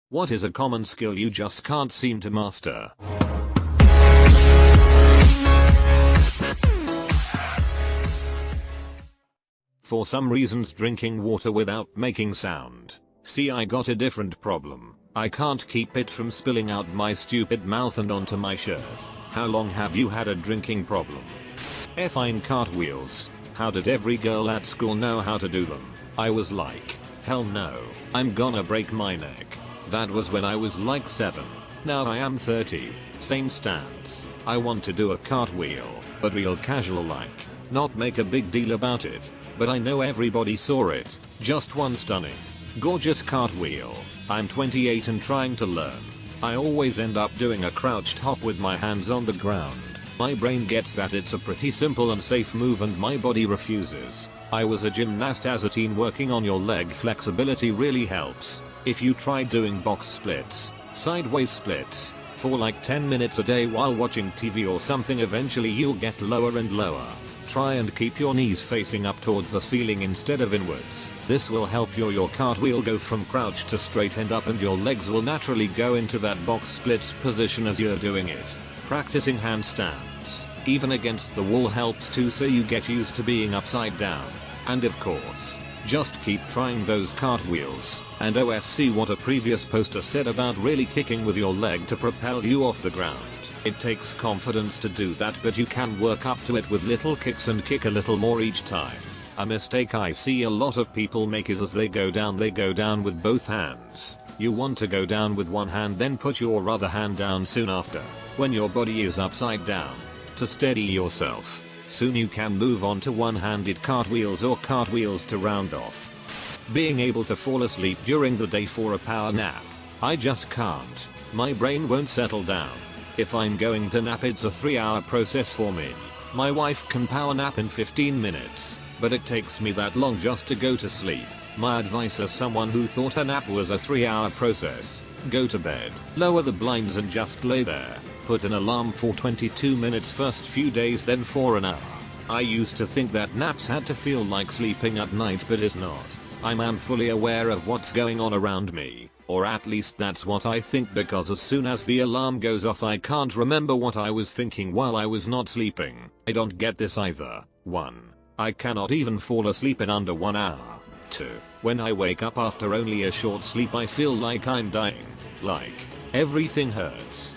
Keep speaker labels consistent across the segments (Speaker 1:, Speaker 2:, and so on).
Speaker 1: What is a common skill you just can't seem to master? For some reasons drinking water without making sound. See, I got a different problem. I can't keep it from spilling out my stupid mouth and onto my shirt. How long have you had a drinking problem? Fine cartwheels. How did every girl at school know how to do them? I was like, hell no, I'm gonna break my neck. That was when I was like 7. Now I am 30. Same stance. I want to do a cartwheel, but real casual like. Not make a big deal about it. But I know everybody saw it. Just one stunning, gorgeous cartwheel. I'm 28 and trying to learn. I always end up doing a crouched hop with my hands on the ground. My brain gets that it's a pretty simple and safe move and my body refuses. I was a gymnast as a teen. Working on your leg flexibility really helps. If you try doing box splits, sideways splits, for like 10 minutes a day while watching TV or something, eventually you'll get lower and lower. Try and keep your knees facing up towards the ceiling instead of inwards. This will help your cartwheel go from crouch to straight and up, and your legs will naturally go into that box splits position as you're doing it. Practicing handstands, even against the wall, helps too, so you get used to being upside down. And of course, just keep trying those cartwheels. And see what a previous poster said about really kicking with your leg to propel you off the ground. It takes confidence to do that, but you can work up to it with little kicks and kick a little more each time. A mistake I see a lot of people make is as they go down with both hands. You want to go down with one hand, then put your other hand down soon after, when your body is upside down, to steady yourself. Soon you can move on to one-handed cartwheels or cartwheels to round off. Being able to fall asleep during the day for a power nap. I just can't. My brain won't settle down. If I'm going to nap, it's a 3-hour process for me. My wife can power nap in 15 minutes, but it takes me that long just to go to sleep. My advice as someone who thought a nap was a 3-hour process: go to bed, lower the blinds and just lay there. Put an alarm for 22 minutes first few days, then for an hour. I used to think that naps had to feel like sleeping at night, but it's not. I am fully aware of what's going on around me, or at least that's what I think, because as soon as the alarm goes off I can't remember what I was thinking while I was not sleeping. I don't get this either. 1. I cannot even fall asleep in under 1 hour. 2. When I wake up after only a short sleep I feel like I'm dying. Like, everything hurts.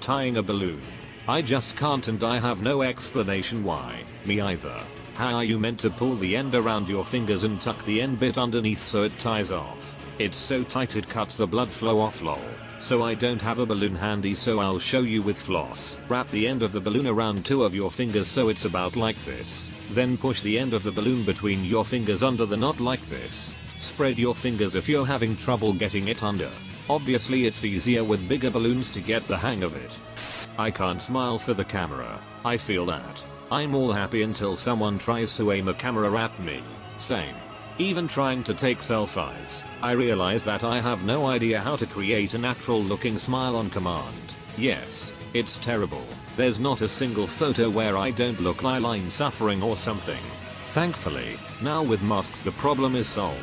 Speaker 1: Tying a balloon. I just can't, and I have no explanation why. Me either. How are you meant to pull the end around your fingers and tuck the end bit underneath so it ties off? It's so tight it cuts the blood flow off, lol. So I don't have a balloon handy, so I'll show you with floss. Wrap the end of the balloon around 2 of your fingers so it's about like this. Then push the end of the balloon between your fingers under the knot like this. Spread your fingers if you're having trouble getting it under. Obviously it's easier with bigger balloons to get the hang of it. I can't smile for the camera. I feel that. I'm all happy until someone tries to aim a camera at me. Same. Even trying to take selfies, I realize that I have no idea how to create a natural looking smile on command. Yes, it's terrible. There's not a single photo where I don't look like I'm suffering or something. Thankfully, now with masks the problem is solved.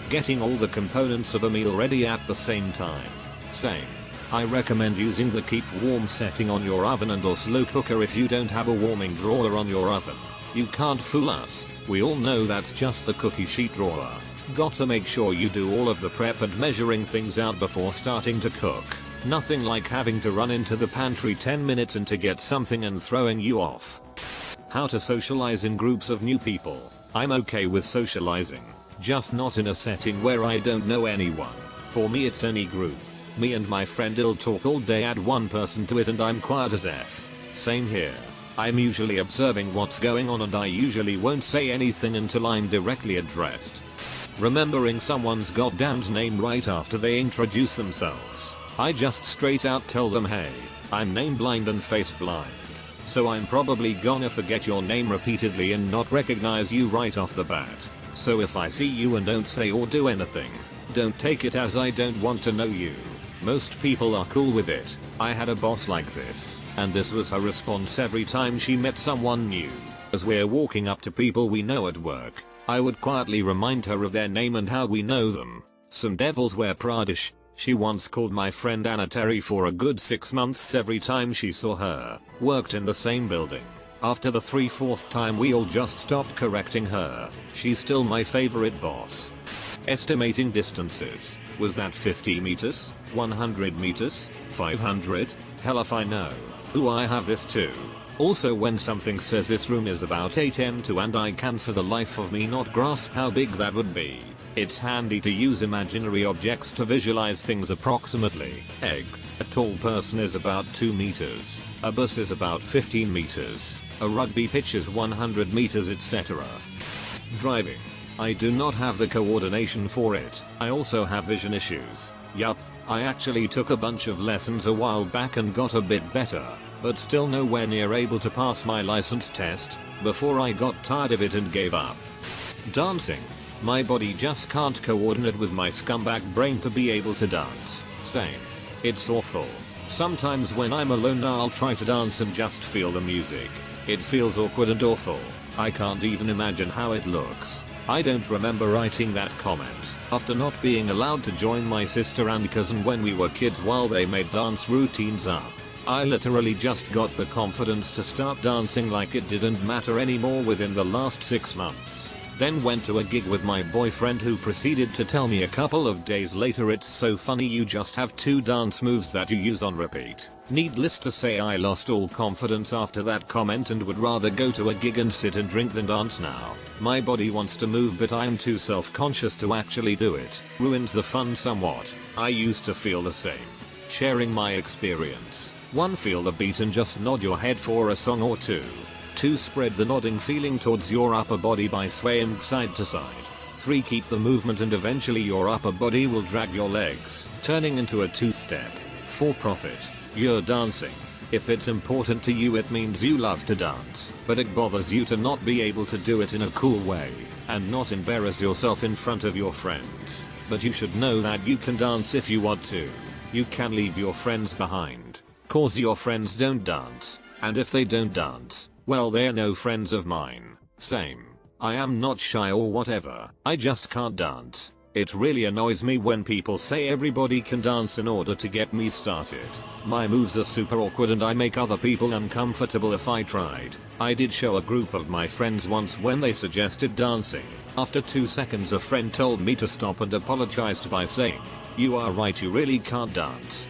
Speaker 1: Getting all the components of a meal ready at the same time. Same. I recommend using the keep warm setting on your oven and or slow cooker if you don't have a warming drawer on your oven. You can't fool us. We all know that's just the cookie sheet drawer. Gotta make sure you do all of the prep and measuring things out before starting to cook. Nothing like having to run into the pantry 10 minutes in to get something and throwing you off. How to socialize in groups of new people. I'm okay with socializing, just not in a setting where I don't know anyone. For me it's any group. Me and my friend'll talk all day, add one person to it and I'm quiet as F. Same here. I'm usually observing what's going on and I usually won't say anything until I'm directly addressed. Remembering someone's goddamn name right after they introduce themselves. I just straight out tell them, hey, I'm name blind and face blind. So I'm probably gonna forget your name repeatedly and not recognize you right off the bat. So if I see you and don't say or do anything, don't take it as I don't want to know you. Most people are cool with it. I had a boss like this, and this was her response every time she met someone new. As we're walking up to people we know at work, I would quietly remind her of their name and how we know them. Some devils wear Pradish, She once called my friend Anna Terry for a good 6 months every time she saw her. Worked in the same building. After the 3/4 time we all just stopped correcting her. She's still my favorite boss. Estimating distances. Was that 50 meters? 100 meters? 500? Hell if I know. Ooh, I have this too. Also, when something says this room is about 8 m2 and I can for the life of me not grasp how big that would be. It's handy to use imaginary objects to visualize things approximately. Egg. A tall person is about 2 meters. A bus is about 15 meters. A rugby pitch is 100 meters, etc. Driving. I do not have the coordination for it. I also have vision issues. Yup. I actually took a bunch of lessons a while back and got a bit better, but still nowhere near able to pass my license test, before I got tired of it and gave up. Dancing. My body just can't coordinate with my scumbag brain to be able to dance. Same. It's awful. Sometimes when I'm alone I'll try to dance and just feel the music. It feels awkward and awful. I can't even imagine how it looks. I don't remember writing that comment after not being allowed to join my sister and cousin when we were kids while they made dance routines up. I literally just got the confidence to start dancing like it didn't matter anymore within the last 6 months. Then went to a gig with my boyfriend who proceeded to tell me a couple of days later, it's so funny you just have 2 dance moves that you use on repeat. Needless to say I lost all confidence after that comment and would rather go to a gig and sit and drink than dance now. My body wants to move but I'm too self-conscious to actually do it. Ruins the fun somewhat. I used to feel the same. Sharing my experience. 1. Feel the beat and just nod your head for a song or two. 2. Spread the nodding feeling towards your upper body by swaying side to side. 3. Keep the movement and eventually your upper body will drag your legs, turning into a 2-step. 4. Profit. You're dancing. If it's important to you it means you love to dance, but it bothers you to not be able to do it in a cool way, and not embarrass yourself in front of your friends. But you should know that you can dance if you want to. You can leave your friends behind, cause your friends don't dance, and if they don't dance, well they're no friends of mine. Same. I am not shy or whatever, I just can't dance. It really annoys me when people say everybody can dance in order to get me started. My moves are super awkward and I make other people uncomfortable if I tried. I did show a group of my friends once when they suggested dancing. After 2 seconds a friend told me to stop and apologized by saying, "You are right, you really can't dance."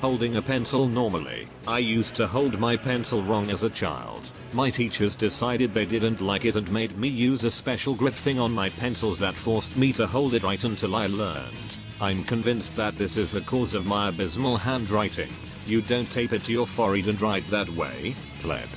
Speaker 1: Holding a pencil. Normally, I used to hold my pencil wrong as a child. My teachers decided they didn't like it and made me use a special grip thing on my pencils that forced me to hold it right until I learned. I'm convinced that this is the cause of my abysmal handwriting. You don't tape it to your forehead and write that way, pleb.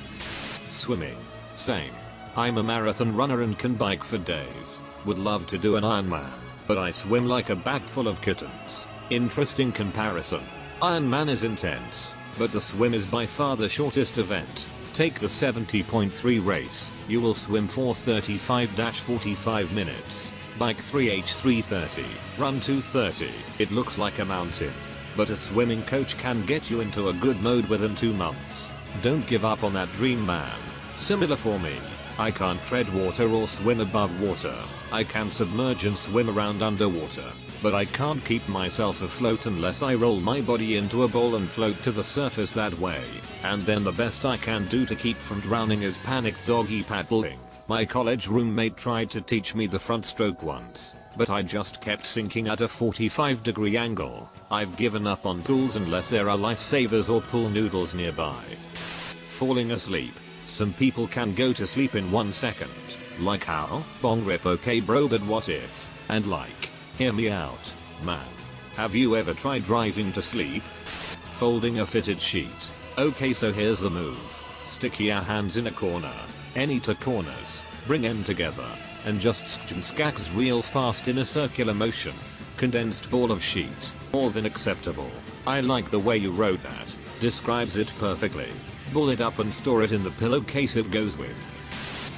Speaker 1: Swimming. Same. I'm a marathon runner and can bike for days. Would love to do an Ironman, but I swim like a bag full of kittens. Interesting comparison. Ironman is intense, but the swim is by far the shortest event. Take the 70.3 race, you will swim for 35-45 minutes. Bike 3h330, run 230, it looks like a mountain. But a swimming coach can get you into a good mode within 2 months. Don't give up on that dream, man. Similar for me. I can't tread water or swim above water. I can submerge and swim around underwater, but I can't keep myself afloat unless I roll my body into a ball and float to the surface that way. And then the best I can do to keep from drowning is panic doggy paddling. My college roommate tried to teach me the front stroke once, but I just kept sinking at a 45-degree angle. I've given up on pools unless there are lifesavers or pool noodles nearby. Falling asleep. Some people can go to sleep in 1 second. Like how? Bong rip, okay bro, but what if? And like, hear me out, man. Have you ever tried rising to sleep? Folding a fitted sheet. Okay, so here's the move. Stick your hands in a corner. Any 2 corners. Bring them together. And just skacks real fast in a circular motion. Condensed ball of sheet. More than acceptable. I like the way you wrote that. Describes it perfectly. Ball it up and store it in the pillowcase it goes with.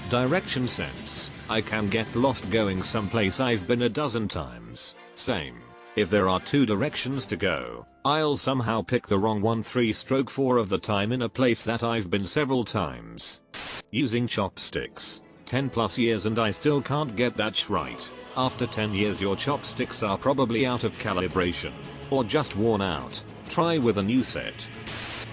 Speaker 1: Direction sense. I can get lost going someplace I've been a dozen times. Same. If there are 2 directions to go, I'll somehow pick the wrong one 3/4 of the time in a place that I've been several times. Using chopsticks. 10 plus years and I still can't get that right. After 10 years your chopsticks are probably out of calibration. Or just worn out. Try with a new set.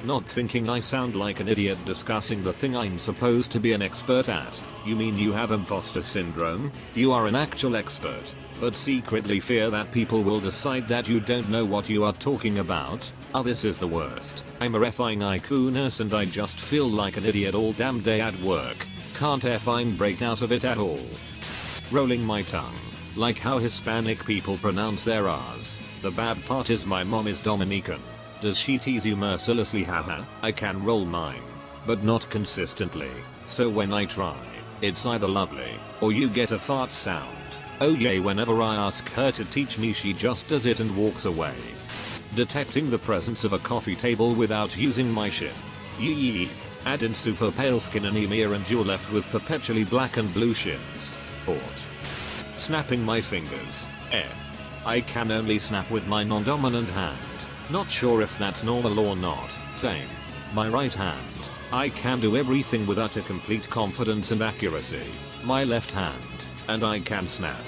Speaker 1: Not thinking I sound like an idiot discussing the thing I'm supposed to be an expert at. You mean you have imposter syndrome? You are an actual expert, but secretly fear that people will decide that you don't know what you are talking about? Oh, this is the worst. I'm a effing IQ nurse and I just feel like an idiot all damn day at work. Can't effing break out of it at all. Rolling my tongue. Like how Hispanic people pronounce their R's. The bad part is my mom is Dominican. Does she tease you mercilessly? Haha. I can roll mine, but not consistently. So when I try, it's either lovely, or you get a fart sound. Oh yay, whenever I ask her to teach me she just does it and walks away. Detecting the presence of a coffee table without using my shin. Yee. Add in super pale skin anemia and you're left with perpetually black and blue shins. Port. Snapping my fingers. F. I can only snap with my non-dominant hand. Not sure if that's normal or not. Same. My right hand. I can do everything with utter complete confidence and accuracy. My left hand. And I can snap.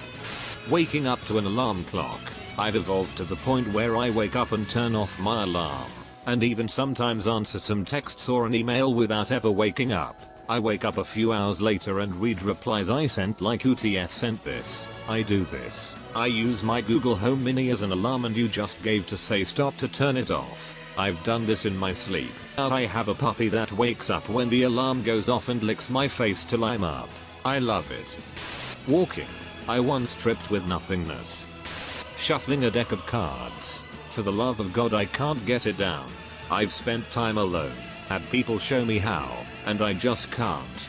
Speaker 1: Waking up to an alarm clock. I've evolved to the point where I wake up and turn off my alarm. And even sometimes answer some texts or an email without ever waking up. I wake up a few hours later and read replies I sent like who TF sent this. I do this. I use my Google Home Mini as an alarm and you just gave to say stop to turn it off. I've done this in my sleep. I have a puppy that wakes up when the alarm goes off and licks my face till I'm up. I love it. Walking. I once tripped with nothingness. Shuffling a deck of cards. For the love of God I can't get it down. I've spent time alone, had people show me how, and I just can't.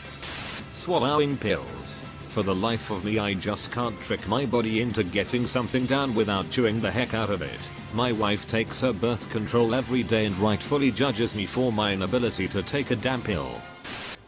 Speaker 1: Swallowing pills. For the life of me I just can't trick my body into getting something down without chewing the heck out of it. My wife takes her birth control every day and rightfully judges me for my inability to take a damn pill.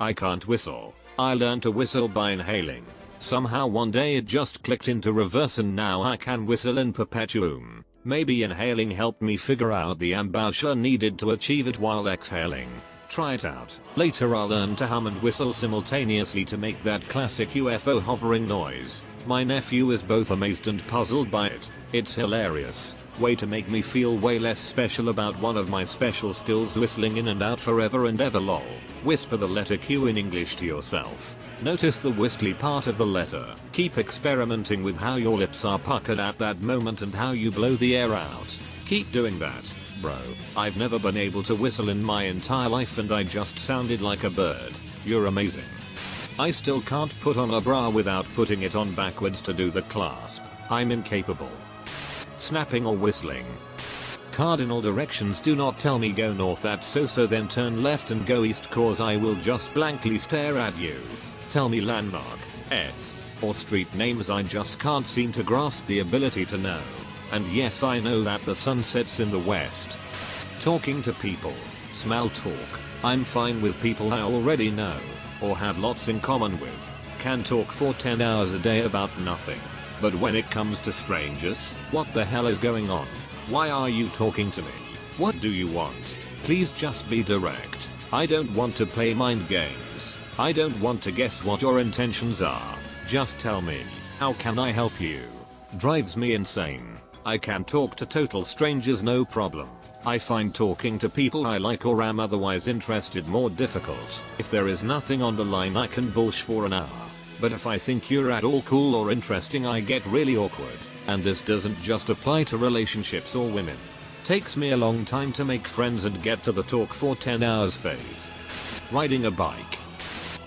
Speaker 1: I can't whistle. I learned to whistle by inhaling. Somehow one day it just clicked into reverse and now I can whistle in perpetuum. Maybe inhaling helped me figure out the embouchure needed to achieve it while exhaling. Try it out. Later I'll learn to hum and whistle simultaneously to make that classic UFO hovering noise. My nephew is both amazed and puzzled by it. It's hilarious. Way to make me feel way less special about one of my special skills, whistling in and out forever and ever lol. Whisper the letter Q in English to yourself. Notice the whistly part of the letter. Keep experimenting with how your lips are puckered at that moment and how you blow the air out. Keep doing that, bro. I've never been able to whistle in my entire life and I just sounded like a bird. You're amazing. I still can't put on a bra without putting it on backwards to do the clasp. I'm incapable. Snapping or whistling. Cardinal directions do not tell me go north at so then turn left and go east cause I will just blankly stare at you. Tell me landmark, or street names I just can't seem to grasp the ability to know. And yes I know that the sun sets in the west. Talking to people. Small talk. I'm fine with people I already know, or have lots in common with. Can talk for 10 hours a day about nothing. But when it comes to strangers, what the hell is going on? Why are you talking to me? What do you want? Please just be direct. I don't want to play mind games. I don't want to guess what your intentions are. Just tell me. How can I help you? Drives me insane. I can talk to total strangers no problem. I find talking to people I like or am otherwise interested more difficult. If there is nothing on the line I can bullsh for an hour. But if I think you're at all cool or interesting I get really awkward. And this doesn't just apply to relationships or women. Takes me a long time to make friends and get to the talk for 10 hours phase. Riding a bike.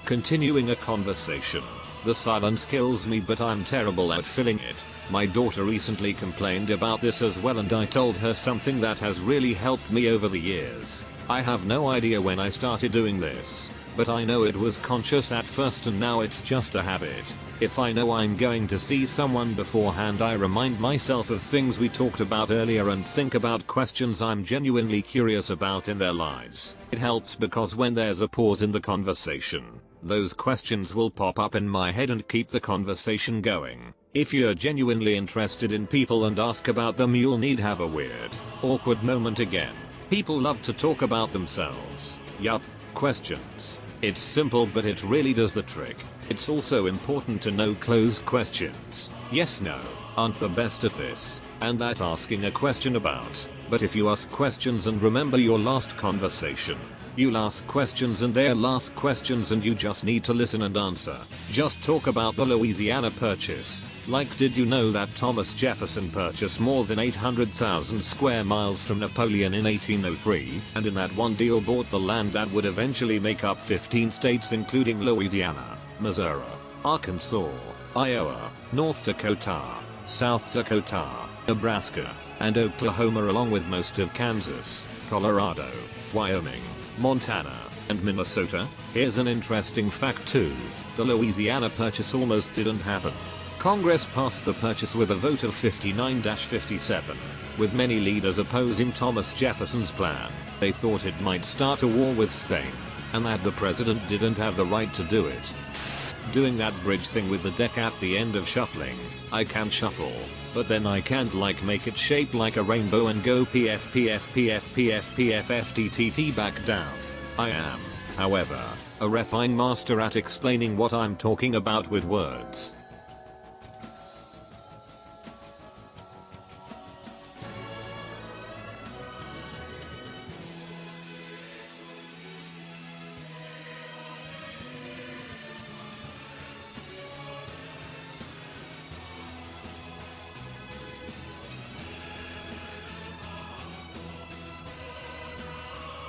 Speaker 1: Continuing a conversation. The silence kills me but I'm terrible at filling it. My daughter recently complained about this as well and I told her something that has really helped me over the years. I have no idea when I started doing this, but I know it was conscious at first and now it's just a habit. If I know I'm going to see someone beforehand I remind myself of things we talked about earlier and think about questions I'm genuinely curious about in their lives. It helps because when there's a pause in the conversation, those questions will pop up in my head and keep the conversation going. If you're genuinely interested in people and ask about them you'll need have a weird, awkward moment again. People love to talk about themselves. Yup, questions. It's simple but it really does the trick. It's also important to know closed questions. Yes, no, aren't the best at this, and that asking a question about. But if you ask questions and remember your last conversation, you'll ask questions and they'll ask questions and you just need to listen and answer. Just talk about the Louisiana Purchase. Like, did you know that Thomas Jefferson purchased more than 800,000 square miles from Napoleon in 1803, and in that one deal bought the land that would eventually make up 15 states including Louisiana, Missouri, Arkansas, Iowa, North Dakota, South Dakota, Nebraska, and Oklahoma, along with most of Kansas, Colorado, Wyoming, Montana, and Minnesota? Here's an interesting fact too. The Louisiana Purchase almost didn't happen. Congress passed the purchase with a vote of 59-57, with many leaders opposing Thomas Jefferson's plan. They thought it might start a war with Spain, and that the president didn't have the right to do it. Doing that bridge thing with the deck at the end of shuffling, I can shuffle, but then I can't like make it shaped like a rainbow and go PFTTT back down. I am, however, a refined master at explaining what I'm talking about with words.